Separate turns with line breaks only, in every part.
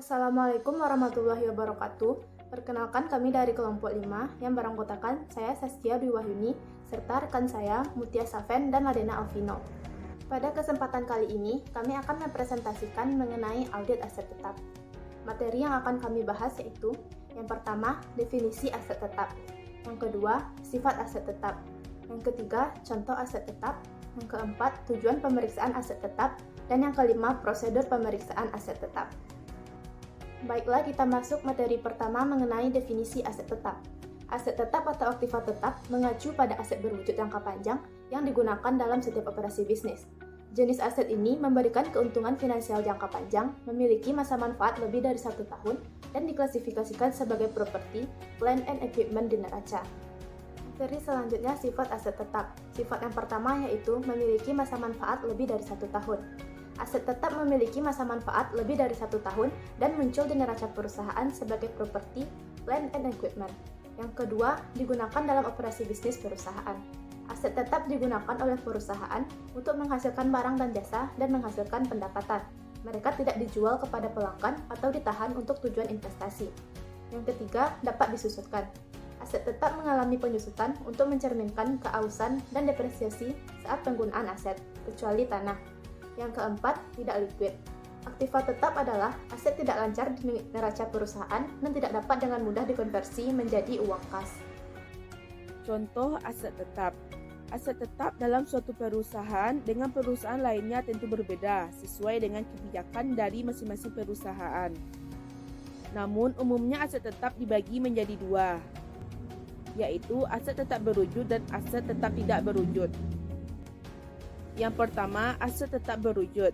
Assalamualaikum warahmatullahi wabarakatuh. Perkenalkan kami dari kelompok 5 yang beranggotakan saya Saskia Dwi Wahyuni serta rekan saya Mutia Safen dan Ladena Alvino. Pada kesempatan kali ini, kami akan mempresentasikan mengenai audit aset tetap. Materi yang akan kami bahas yaitu yang pertama, definisi aset tetap. Yang kedua, sifat aset tetap. Yang ketiga, contoh aset tetap. Yang keempat, tujuan pemeriksaan aset tetap. Dan yang kelima, prosedur pemeriksaan aset tetap. Baiklah, kita masuk materi pertama mengenai definisi aset tetap. Aset tetap atau aktiva tetap mengacu pada aset berwujud jangka panjang yang digunakan dalam setiap operasi bisnis. Jenis aset ini memberikan keuntungan finansial jangka panjang, memiliki masa manfaat lebih dari 1 tahun, dan diklasifikasikan sebagai properti, plant and equipment di neraca. Materi selanjutnya sifat aset tetap. Sifat yang pertama yaitu memiliki masa manfaat lebih dari 1 tahun. Aset tetap memiliki masa manfaat lebih dari 1 tahun dan muncul di neraca perusahaan sebagai properti, plant and equipment. Yang kedua, digunakan dalam operasi bisnis perusahaan. Aset tetap digunakan oleh perusahaan untuk menghasilkan barang dan jasa dan menghasilkan pendapatan. Mereka tidak dijual kepada pelanggan atau ditahan untuk tujuan investasi. Yang ketiga, dapat disusutkan. Aset tetap mengalami penyusutan untuk mencerminkan keausan dan depresiasi saat penggunaan aset, kecuali tanah. Yang keempat, tidak liquid. Aktiva tetap adalah aset tidak lancar di neraca perusahaan dan tidak dapat dengan mudah dikonversi menjadi uang kas.
Contoh aset tetap. Aset tetap dalam suatu perusahaan dengan perusahaan lainnya tentu berbeda sesuai dengan kebijakan dari masing-masing perusahaan. Namun umumnya aset tetap dibagi menjadi dua, yaitu aset tetap berwujud dan aset tetap tidak berwujud. Yang pertama, aset tetap berwujud.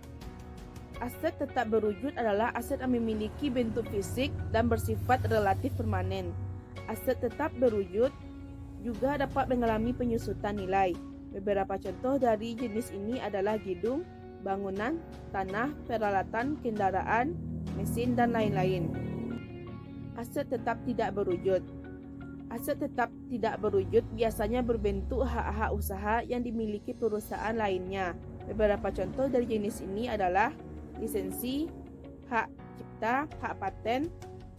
Aset tetap berwujud adalah aset yang memiliki bentuk fisik dan bersifat relatif permanen. Aset tetap berwujud juga dapat mengalami penyusutan nilai. Beberapa contoh dari jenis ini adalah gedung, bangunan, tanah, peralatan, kendaraan, mesin, dan lain-lain. Aset tetap tidak berwujud. Aset tetap tidak berwujud biasanya berbentuk hak-hak usaha yang dimiliki perusahaan lainnya. Beberapa contoh dari jenis ini adalah lisensi, hak cipta, hak paten,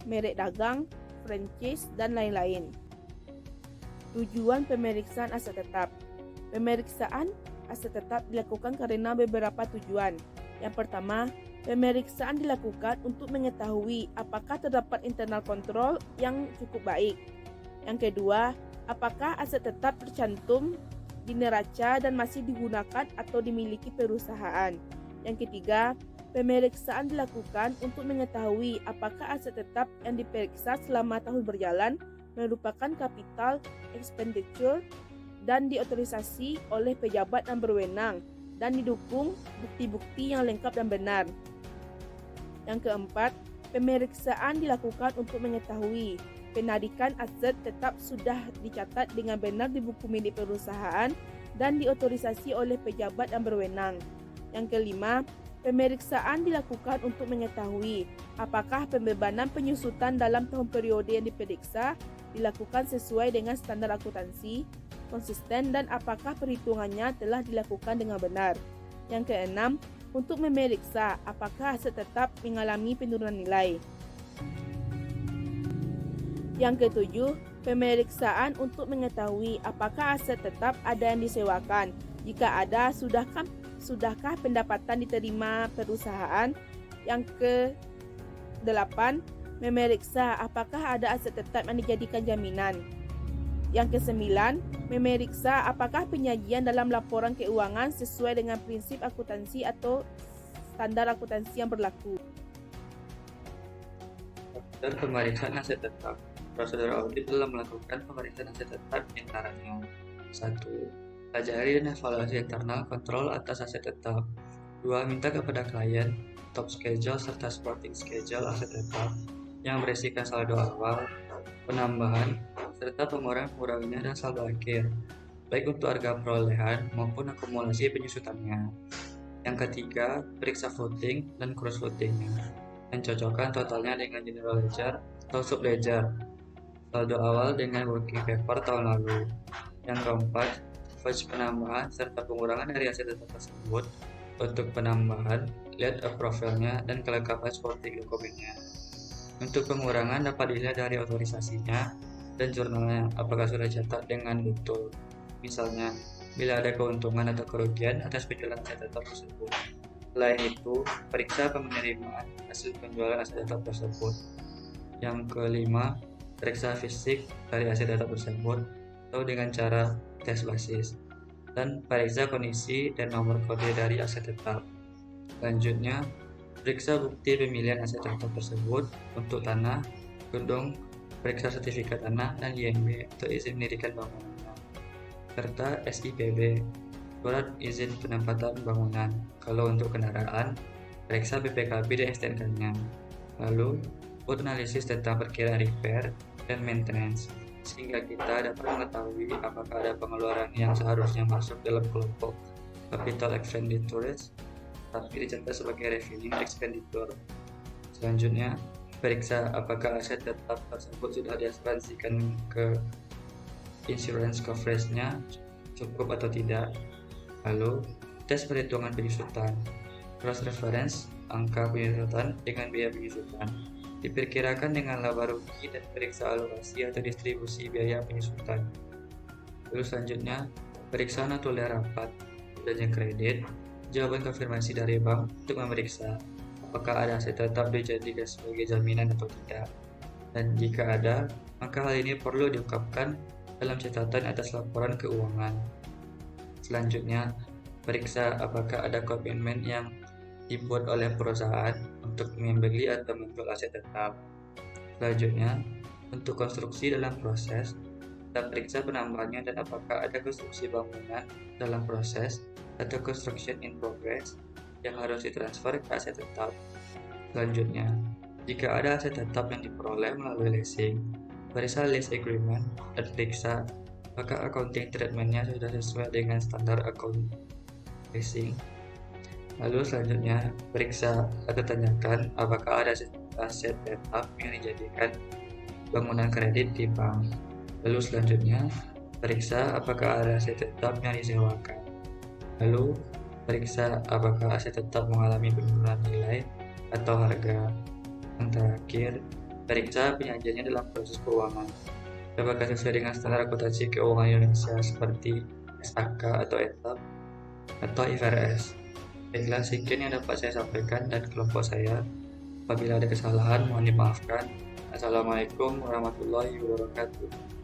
merek dagang, franchise, dan lain-lain. Tujuan pemeriksaan aset tetap. Pemeriksaan aset tetap dilakukan karena beberapa tujuan. Yang pertama, pemeriksaan dilakukan untuk mengetahui apakah terdapat internal control yang cukup baik. Yang kedua, apakah aset tetap tercantum di neraca dan masih digunakan atau dimiliki perusahaan. Yang ketiga, pemeriksaan dilakukan untuk mengetahui apakah aset tetap yang diperiksa selama tahun berjalan merupakan capital expenditure dan diotorisasi oleh pejabat yang berwenang dan didukung bukti-bukti yang lengkap dan benar. Yang keempat, pemeriksaan dilakukan untuk mengetahui penarikan aset tetap sudah dicatat dengan benar di buku milik perusahaan dan diotorisasi oleh pejabat yang berwenang. Yang kelima, pemeriksaan dilakukan untuk mengetahui apakah pembebanan penyusutan dalam tahun periode yang diperiksa dilakukan sesuai dengan standar akuntansi, konsisten, dan apakah perhitungannya telah dilakukan dengan benar. Yang keenam, untuk memeriksa apakah aset tetap mengalami penurunan nilai. Yang ketujuh, pemeriksaan untuk mengetahui apakah aset tetap ada yang disewakan. Jika ada, sudahkah pendapatan diterima perusahaan? Yang ke-8, memeriksa apakah ada aset tetap yang dijadikan jaminan. Yang ke-9, memeriksa apakah penyajian dalam laporan keuangan sesuai dengan prinsip akuntansi atau standar akuntansi yang berlaku.
Dan pemeriksaan aset tetap. Prosedur audit dalam melakukan pemeriksaan aset tetap diantaranya 1. Pelajari dan evaluasi internal kontrol atas aset tetap. 2. Minta kepada klien top schedule serta supporting schedule aset tetap yang berisikan saldo awal, penambahan, serta pengurangan dan saldo akhir, baik untuk harga perolehan maupun akumulasi penyusutannya. Yang ketiga, periksa voting dan cross votingnya, dan cocokkan totalnya dengan general ledger atau sub ledger, saldo awal dengan working paper tahun lalu. Yang keempat, fudge penambahan serta pengurangan dari aset tetap tersebut Untuk penambahan, lihat profilnya dan kelengkapan supporting dokumennya. Untuk pengurangan dapat dilihat dari otorisasinya dan jurnalnya apakah sudah cetak dengan betul. Misalnya, bila ada keuntungan atau kerugian atas penjualan aset tetap tersebut. Selain itu, periksa penerimaan hasil penjualan aset tetap tersebut. Yang kelima, periksa fisik dari aset tetap tersebut atau dengan cara tes basis. Dan periksa kondisi dan nomor kode dari aset tetap. Selanjutnya, periksa bukti pemilihan aset tetap tersebut untuk tanah, gedung, periksa sertifikat tanah dan IMB atau izin mendirikan bangunan, serta SIPB, surat izin penempatan bangunan. Kalau untuk kendaraan, periksa BPKB dan STNK-nya. Lalu, buat analisis tentang perkiraan repair dan maintenance, sehingga kita dapat mengetahui apakah ada pengeluaran yang seharusnya masuk dalam kelompok capital expenditures tapi dicatat sebagai revenue expenditure. Selanjutnya, periksa apakah aset tetap tersebut sudah diasuransikan ke insurance coverage-nya cukup atau tidak. Lalu, tes perhitungan penyusutan. Cross reference angka penyusutan dengan biaya penyusutan. Diperkirakan dengan laba rugi dan periksa alokasi atau distribusi biaya penyusutan. Lalu selanjutnya, periksa notulen rapat dan kredit, jawaban konfirmasi dari bank untuk memeriksa apakah ada aset tetap dijadikan sebagai jaminan atau tidak. Dan jika ada, maka hal ini perlu diungkapkan dalam catatan atas laporan keuangan. Selanjutnya, periksa apakah ada komitmen yang dibuat oleh perusahaan untuk membeli atau menjual aset tetap. Selanjutnya, untuk konstruksi dalam proses, kita periksa penambahannya dan apakah ada konstruksi bangunan dalam proses atau construction in progress yang harus ditransfer ke aset tetap. Selanjutnya, jika ada aset tetap yang diperoleh melalui leasing, periksa lease agreement dan periksa apakah accounting treatment-nya sudah sesuai dengan standar account leasing. Lalu selanjutnya, periksa atau tanyakan apakah ada aset tetap yang dijadikan bangunan kredit di bank. Lalu selanjutnya, periksa apakah ada aset tetap yang disewakan. Lalu, periksa apakah aset tetap mengalami penurunan nilai atau harga. Yang terakhir, periksa penyajiannya dalam proses keuangan. Apakah sesuai dengan standar akuntansi keuangan Indonesia seperti SAK atau ETAP atau IFRS. Baiklah, sekian yang dapat saya sampaikan dan kelompok saya. Apabila ada kesalahan, mohon dimaafkan. Assalamualaikum warahmatullahi wabarakatuh.